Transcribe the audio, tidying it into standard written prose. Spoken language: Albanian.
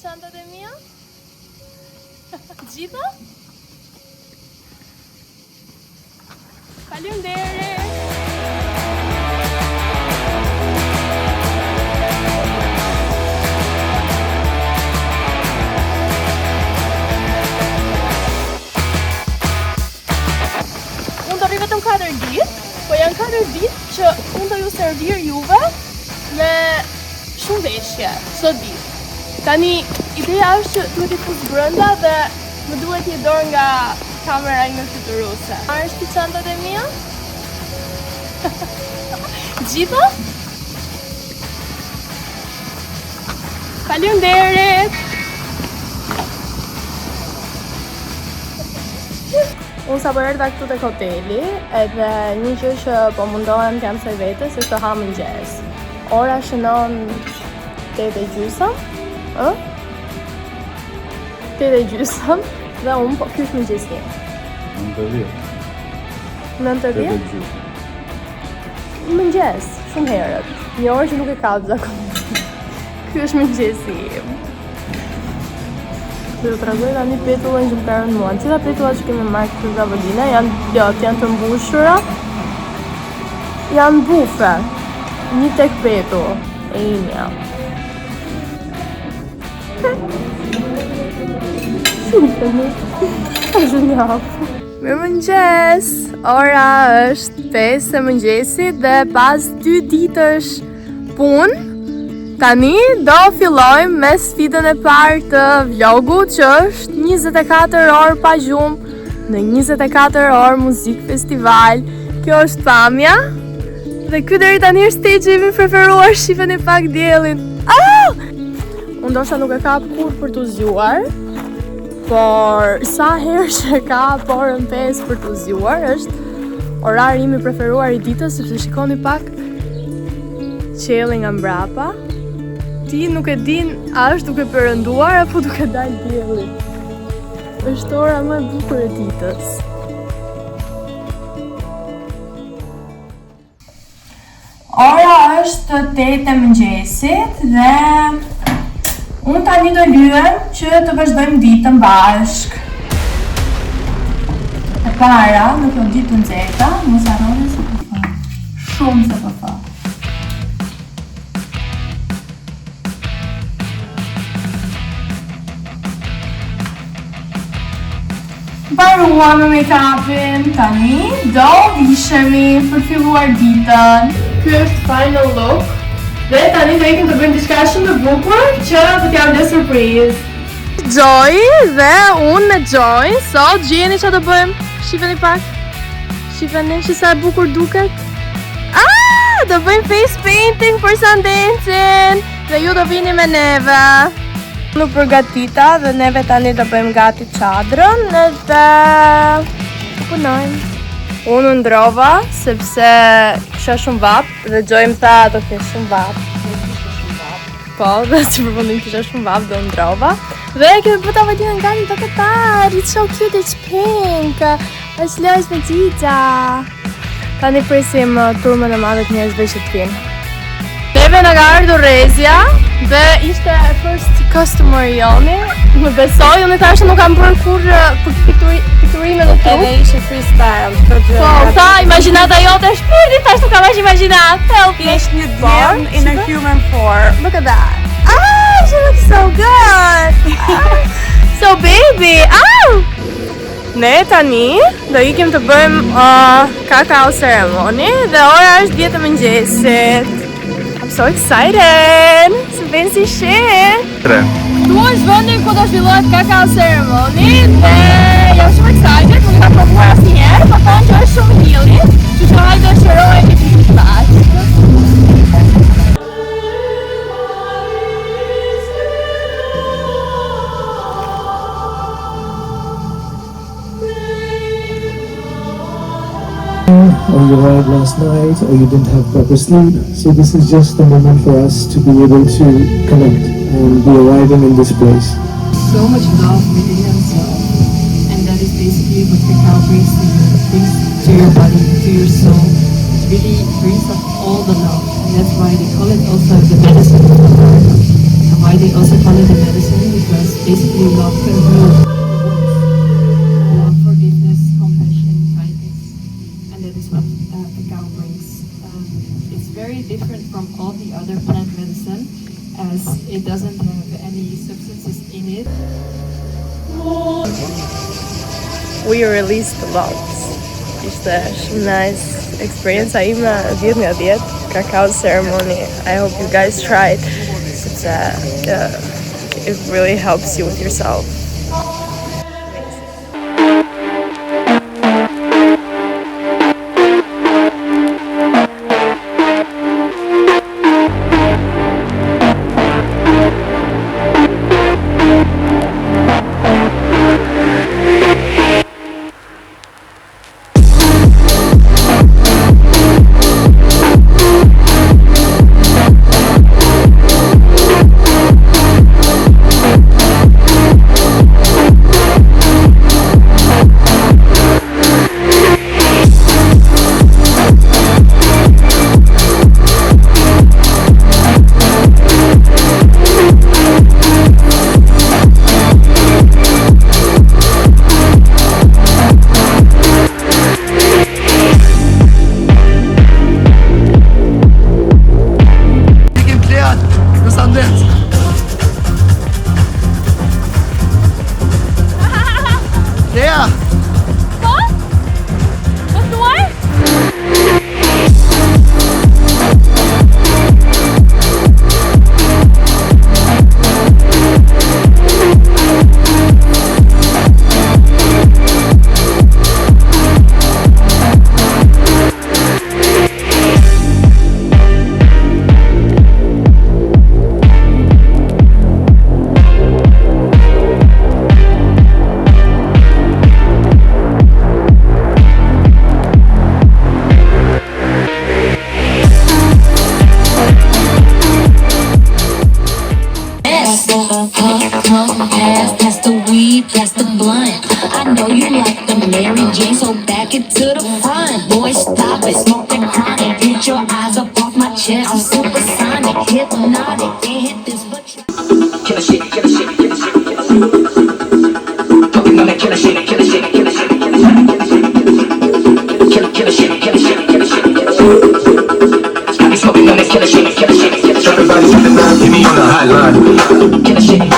çantat e mia? Gjitha? Faleminderit. Unë do rri vetëm 4 ditë, po janë 4 ditë që unë do ju servir juve me shumë veshje, sot ditë. Tani, ideja është që duhet i fus brenda dhe më duhet një dorë nga kamera ime fluturuse. Marrësh ti çantat e mia? Gjitha? Faleminderit. Unë sa po erdha këtu tek hoteli, edhe një gjë që po mundohem t'jam thoj vetes është të ha mëngjes. Ora shënon 8:30, 8:30 dhe unë po kysh mëngjesi. 9:10? Mëngjes, shumë herët. Një orë që nuk e kap zakonisht. Ky është mëngjesi im. Do të tregoj tani petullën që më kanë mua. Cila petulla që kemi marrë këtu nga Vodina janë plot, janë të mbushura. Janë bufe. Një tek petu e imja. Shumë të një. Është një. Mirëmëngjes! Ora është 5 e mëngjesit dhe pas 2 ditësh punë, tani do fillojmë me sfidën e parë të vlogut që është 24 orë pa gjumë në 24 orë muzik festival. Kjo është pamja dhe ky deri tani është stage im i preferuar, shifeni pak diellin. Unë ndoshta nuk e kap kur për t'u zgjuar, por sa herë që e kap orën 5 për t'u zgjuar është orari im i preferuar i ditës, sepse shikoni pak qielli nga mbrapa. Ti nuk e din a është duke perënduar apo duke dalë dielli. Është ora më e bukur e ditës. Ora është 8 e mëngjesit dhe unë tani do lyhem që të vazhdojmë ditën bashk. E para, në këtë ditë të nxehta, mos harroni se po fa. Shumë se po fa. Mbaruam me make-upin, tani do vishemi për të filluar ditën. Ky është final look. Dhe tani do ikim të bëjmë diçka shumë të bukur që do t'jam një surprizë. Joy dhe unë me Joy sot gjeni çfarë do bëjmë? Shifeni pak. Shifeni që sa e bukur duket. Do bëjmë face painting për Sundance-in dhe ju do vini me neve. Nuk përgatita dhe neve tani do bëjmë gati çadrën edhe punojmë. Unë ndrova sepse kisha shumë vap dhe Joy më tha do kesh shumë vap. Po, dhe që përfundim kisha shumë vap dhe ndrova. Dhe kemi bëta Vodinën gati të këtar, it's so cute, it's pink, është lojës me gjita. Tani presim turmën e madhe të njerëzve që t'vinë. Neve nga ka ardhur Rezja dhe ishte first customer joni. Më besoj, unë thashë nuk kam bërë kur pikturime në trup. Edhe ishe freestyle. Po, tha, imaginata jote është shpirti, thash nuk kam ashtë imaginat. Help me. Ishte një djem in a human form. Look at that. She looks so good. So baby. Ne tani do ikim të bëjmë kakao ceremony dhe ora është 10 e mëngjesit. I'm so excited! Se vjen si shit! Këtu është vendi ku do zhvillohet kakao ceremony dhe jam shumë excited, nuk e kam provuar asnjëherë, po thonë që është shumë healing, kështu që hajde shërojmë të bashkë. Or you arrived last night, or you didn't have proper sleep. So this is just a moment for us to be able to connect and be arriving in this place. So much love within yourself, and that is basically what cacao brings to your body, to your soul. It really brings up all the love, and that's why they call it also the medicine. And why they also call it the medicine, basically love for love, forgiveness, compassion, kindness, and that is what cacao brings. It's very different from all the other plant medicine, as it doesn't have any substances in it. We released a lot. Ishte shumë nice experience. Ime 10 nga 10 cacao ceremony. I hope you guys tried. It really helps you with yourself. Yeah. Pass the weed, pass the blunt. I know you like the Mary Jane, so back it to the front. Boy, stop it, smoke that chronic. Get your eyes up off my chest. I'm supersonic, hypnotic. Can't hit this but you. Killer shit, killer shit, killer shit, killer shit. Talking on that killer shit, killer shit, killer shit, killer shit. Killer shit, killer shit, killer shit, killer shit. I be smoking on that killer shit, killer shit, killer shit. Everybody talking about, give me on the hotline. Killer shit.